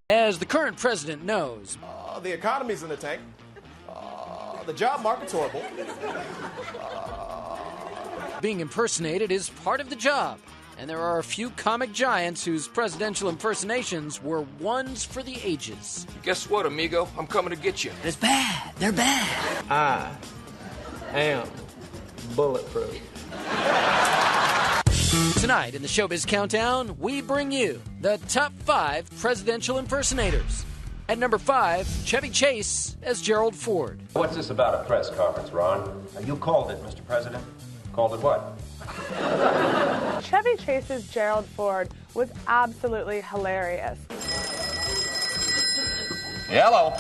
As the current president knows, the economy's in the tank. The job market's horrible. being impersonated is part of the job. And there are a few comic giants whose presidential impersonations were ones for the ages. Guess what, amigo? I'm coming to get you. It's bad. They're bad. I am bulletproof. Tonight in the Showbiz Countdown, we bring you the top 5 presidential impersonators. At number 5, Chevy Chase as Gerald Ford. What's this about a press conference, Ron? You called it, Mr. President. Called it what? Chevy Chase's Gerald Ford was absolutely hilarious. Hello.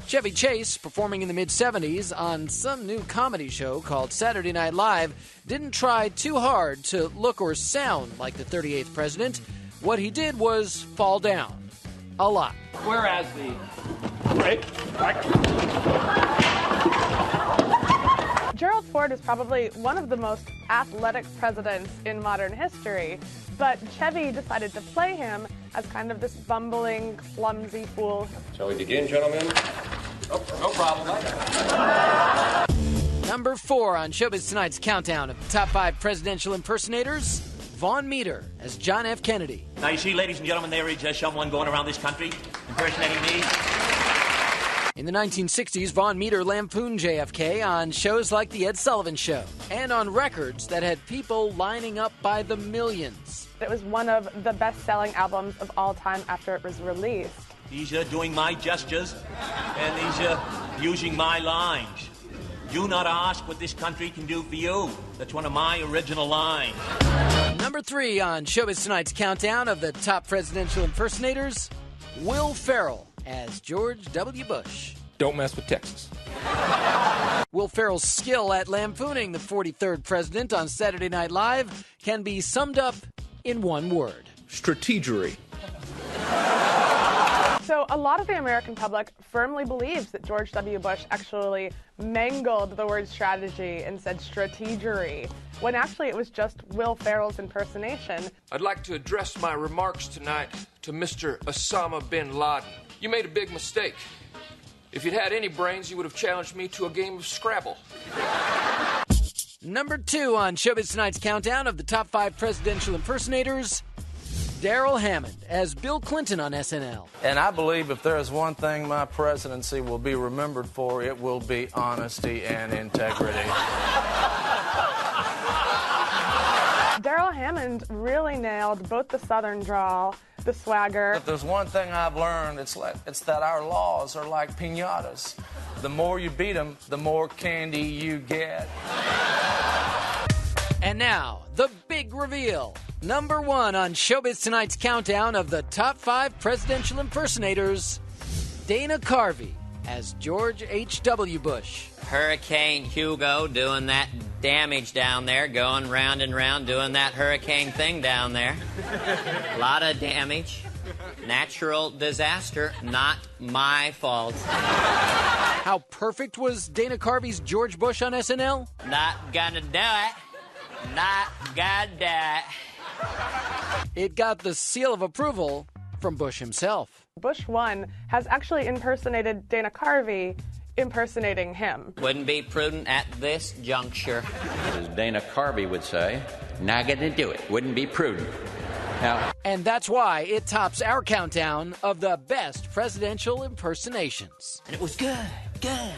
Chevy Chase, performing in the mid-'70s on some new comedy show called Saturday Night Live, didn't try too hard to look or sound like the 38th president. What he did was fall down. A lot. Whereas the... Gerald Ford is probably one of the most athletic presidents in modern history, but Chevy decided to play him as kind of this bumbling, clumsy fool. Shall we begin, gentlemen? Oh, no problem. Number 4 on Showbiz Tonight's countdown of the top 5 presidential impersonators, Vaughn Meader as John F. Kennedy. Now, you see, ladies and gentlemen, there is someone going around this country impersonating me. In the 1960s, Vaughn Meader lampooned JFK on shows like The Ed Sullivan Show and on records that had people lining up by the millions. It was one of the best-selling albums of all time after it was released. He's doing my gestures, and he's using my lines. Do not ask what this country can do for you. That's one of my original lines. Number 3 on Showbiz Tonight's countdown of the top presidential impersonators, Will Ferrell as George W. Bush. Don't mess with Texas. Will Ferrell's skill at lampooning the 43rd president on Saturday Night Live can be summed up in one word. Strategery. So a lot of the American public firmly believes that George W. Bush actually mangled the word strategy and said strategery, when actually it was just Will Ferrell's impersonation. I'd like to address my remarks tonight to Mr. Osama bin Laden. You made a big mistake. If you'd had any brains, you would have challenged me to a game of Scrabble. Number 2 on Showbiz Tonight's countdown of the top 5 presidential impersonators, Darrell Hammond as Bill Clinton on SNL. And I believe if there is one thing my presidency will be remembered for, it will be honesty and integrity. Darrell Hammond really nailed both the Southern drawl, the swagger. If there's one thing I've learned, it's that our laws are like piñatas. The more you beat them, the more candy you get. And now, the big reveal. Number 1 on Showbiz Tonight's countdown of the top 5 presidential impersonators, Dana Carvey as George H.W. Bush. Hurricane Hugo doing that damage down there, going round and round doing that hurricane thing down there. A lot of damage. Natural disaster, not my fault. How perfect was Dana Carvey's George Bush on SNL? Not gonna do it. Not gonna do it. It got the seal of approval from Bush himself. Bush 1 has actually impersonated Dana Carvey, impersonating him. Wouldn't be prudent at this juncture. As Dana Carvey would say, not gonna do it. Wouldn't be prudent. Now, And that's why it tops our countdown of the best presidential impersonations. And it was good, good.